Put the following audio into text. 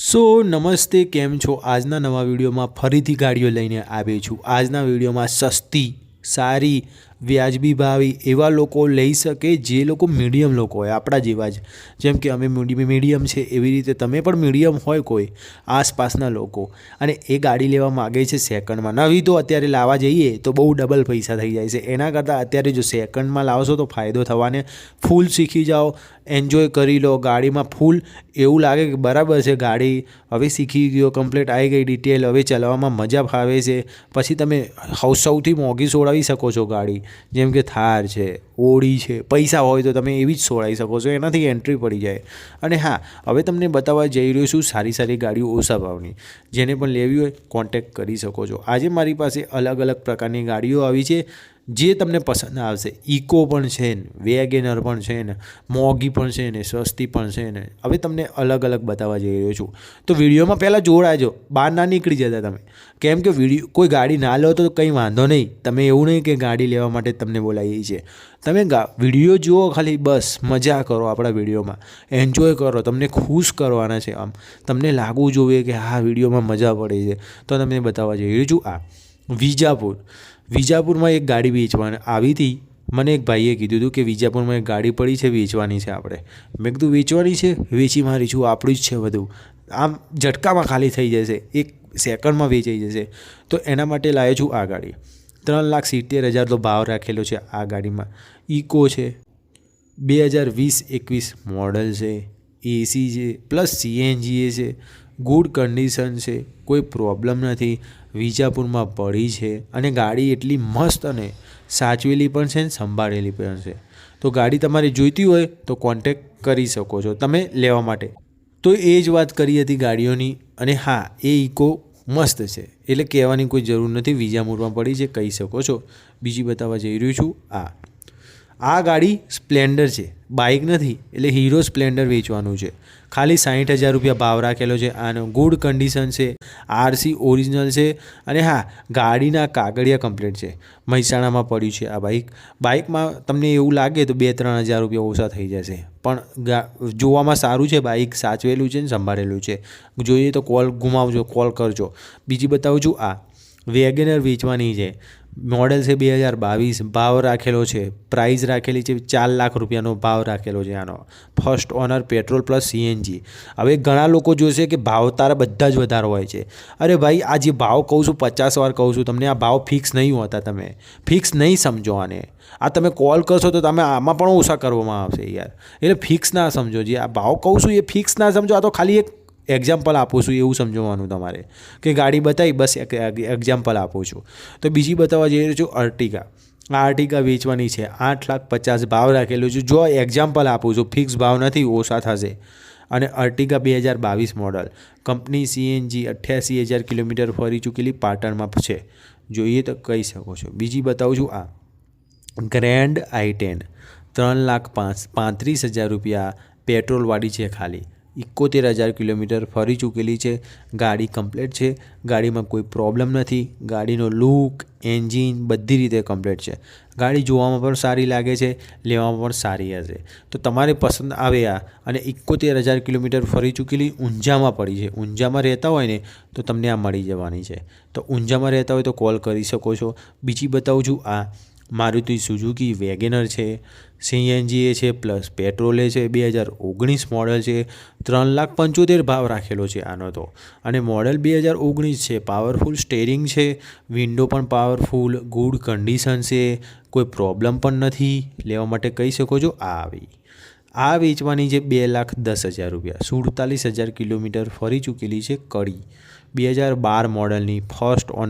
નમસ્તે, કેમ છો? આજના નવા વિડીયોમાં ફરીથી ગાડીઓ લઈને આવ્યો છું. આજના વિડીયોમાં સસ્તી, સારી, વ્યાજબી ભાવે એવા લોકો લઈ શકે જે લોકો મીડિયમ લોકો હોય, આપણા જેવા જ. જેમ કે અમે મીડિયમ છે, એવી રીતે તમે પણ મીડિયમ હોય કોઈ આસપાસના લોકો, અને એ ગાડી લેવા માગે છે સેકન્ડમાં. નવી તો અત્યારે લાવવા જઈએ તો બહુ ડબલ પૈસા થઈ જાય છે. એના કરતાં અત્યારે જો સેકન્ડમાં લાવશો તો ફાયદો થવાને. ફૂલ શીખી જાઓ, એન્જોય કરી લો ગાડીમાં. ફૂલ એવું લાગે કે બરાબર છે ગાડી, હવે શીખી ગયો, કમ્પ્લીટ આવી ગઈ ડિટેલ, હવે ચલાવવામાં મજા ફાવે છે. પછી તમે સૌથી મોંઘી છોડાવી શકો છો ગાડી, જેમ કે થાર છે, ઓડી છે. પૈસા હોય તો તમે એવી જ છોડાવી શકો છો, એનાથી એન્ટ્રી પડી જાય. અને હા, હવે તમને બતાવવા જઈ રહ્યો છું સારી સારી ગાડીઓ ઓછા ભાવની. જેને પણ લેવી હોય કોન્ટેક્ટ કરી શકો છો. આજે મારી પાસે અલગ અલગ પ્રકારની ગાડીઓ આવી છે જે તમને પસંદ આવશે. ઇકો પણ છે ને, વેગેનર પણ છે ને, મોંઘી પણ છે ને, સસ્તી પણ છે ને. હવે તમને અલગ અલગ બતાવવા જઈ રહ્યો છું. તો વિડીયોમાં પહેલાં જોડાજો, બહાર ના નીકળી જતા તમે. કેમ કે કોઈ ગાડી ના લો તો કંઈ વાંધો નહીં. તમે એવું નહીં કે ગાડી લેવા માટે તમને બોલાવીએ છીએ. તમે વિડીયો જુઓ ખાલી, બસ મજા કરો આપણા વિડીયોમાં, એન્જોય કરો. તમને ખુશ કરવાના છે. આમ તમને લાગવું જોઈએ કે હા વિડીયોમાં મજા પડે છે. તો તમને બતાવવા જઈ રહ્યો છું આ વિજાપુરમાં એક ગાડી વેચવાની આવી હતી. મને એક ભાઈએ કીધું હતું કે વિજાપુરમાં એક ગાડી પડી છે, વેચવાની છે આપણે. મેં કીધું વેચવાની છે, વેચી મારીશું, આપણું જ છે બધું. આમ ઝટકામાં ખાલી થઈ જશે, એક સેકન્ડમાં વેચાઈ જશે. તો એના માટે લાવ્યો છું આ ગાડી. 3,70,000 તો ભાવ રાખેલો છે આ ગાડીમાં. ઇકો છે, 2020-21 મોડલ છે, એસી છે, પ્લસ સીએનજી છે, ગુડ કન્ડિશન છે, કોઈ પ્રોબ્લેમ નથી. વિજાપુરમાં પડી છે અને ગાડી એટલી મસ્ત અને સાચવેલી પણ છે ને સંભાળેલી પણ છે. તો ગાડી તમારે જોઈતી હોય તો કોન્ટેક્ટ કરી શકો છો તમે લેવા માટે. તો એ જ વાત કરી હતી ગાડીઓની. અને હા, એ ઇકો મસ્ત છે, એટલે કહેવાની કોઈ જરૂર નથી. વિજાપુરમાં પડી છે, કહી શકો છો. બીજી બતાવવા જઈ રહ્યું છું આ ગાડી સ્પ્લેન્ડર છે, બાઇક નથી. એટલે હીરો સ્પ્લેન્ડર વેચવાનું છે. ખાલી 60,000 રૂપિયા ભાવ રાખેલો છે આનો. ગુડ કન્ડિશન છે, આરસી ઓરિજિનલ છે. અને હા, ગાડીના કાગળિયા કમ્પ્લીટ છે. મહેસાણામાં પડ્યું છે આ બાઇકમાં તમને એવું લાગે તો 2-3 હજાર રૂપિયા ઓછા થઈ જશે, પણ જોવામાં સારું છે. બાઇક સાચવેલું છે ને સંભાળેલું છે. જોઈએ તો કોલ ઘુમાવજો, કોલ કરજો. બીજી બતાવું છું આ વેગેનર વેચવાની છે. મોડલ છે 2022, ભાવ રાખેલો છે, પ્રાઇસ રાખેલી છે 4 લાખ રૂપિયાનો ભાવ રાખેલો છે આનો. First honour, petrol plus CNG. હવે ઘણા લોકો જોશે કે ભાવ તારા બધા જ વધારે હોય છે. અરે ભાઈ, આ જે ભાવ કહું છું 50 વાર કહું છું તમને, આ ભાવ ફિક્સ નહીં હોતા. તમે ફિક્સ નહીં સમજો આને. આ તમે કોલ કરશો તો તમે આમાં પણ ઓછા કરવામાં આવશે યાર. એટલે ફિક્સ ના સમજો. જે આ ભાવ કહું છું એ ફિક્સ ના સમજો. આ તો ખાલી એક એક્ઝામ્પલ આપું છું એવું સમજવાનું તમારે, કે ગાડી બતાવી બસ એક્ઝામ્પલ આપું છું. તો બીજી બતાવવા જઈ રહ્યો છું અર્ટિગા. આ અર્ટિગા વેચવાની છે, 8,50,000 ભાવ રાખેલું છે. જો એક્ઝામ્પલ આપું છું, ફિક્સ ભાવ નથી, ઓછા થશે. અને Ertiga 2022 model, company CNG, 88,000 kilometre ફરી ચૂકેલી, પાટણમાં છે. જોઈએ તો કહી શકો છો. બીજી બતાવું છું આ ગ્રેન્ડ i10, 3,35,000 રૂપિયા પેટ્રોલવાળી છે ખાલી. 71,000 કિલોમીટર ફરી ચૂકેલી છે. ગાડી કમ્પ્લીટ છે, ગાડીમાં કોઈ પ્રોબ્લેમ નથી. ગાડીનો લુક, એન્જિન બધી રીતે કમ્પ્લીટ છે. ગાડી જોવામાં પણ સારી લાગે છે, લેવામાં પણ સારી હશે. તો તમારે પસંદ આવે આ. અને 71,000 કિલોમીટર ફરી ચૂકેલી, ઊંઝામાં પડી છે. ઊંઝામાં રહેતા હોય ને તો તમને આ મળી જવાની છે. તો ઊંઝામાં રહેતા હોય તો કોલ કરી શકો છો. બીજી બતાવું છું આ મારુતિ સુઝુકી વેગેનર છે, સીએનજી છે પ્લસ પેટ્રોલે છે, 2019 મોડલ છે. 3,75,000 ભાવ રાખેલો છે આનો તો. અને મોડલ 2019 છે. પાવરફુલ સ્ટેરિંગ છે, વિન્ડો પણ પાવરફુલ, ગુડ કન્ડિશન છે, કોઈ પ્રોબ્લેમ પણ નથી. લેવા માટે કહી શકો છો. આ વેચવાની છે 2,10,000 રૂપિયા. 47,000 કિલોમીટર ફરી ચૂકેલી છે. કડી 2012 મોડલની, ફર્સ્ટ ઓનર.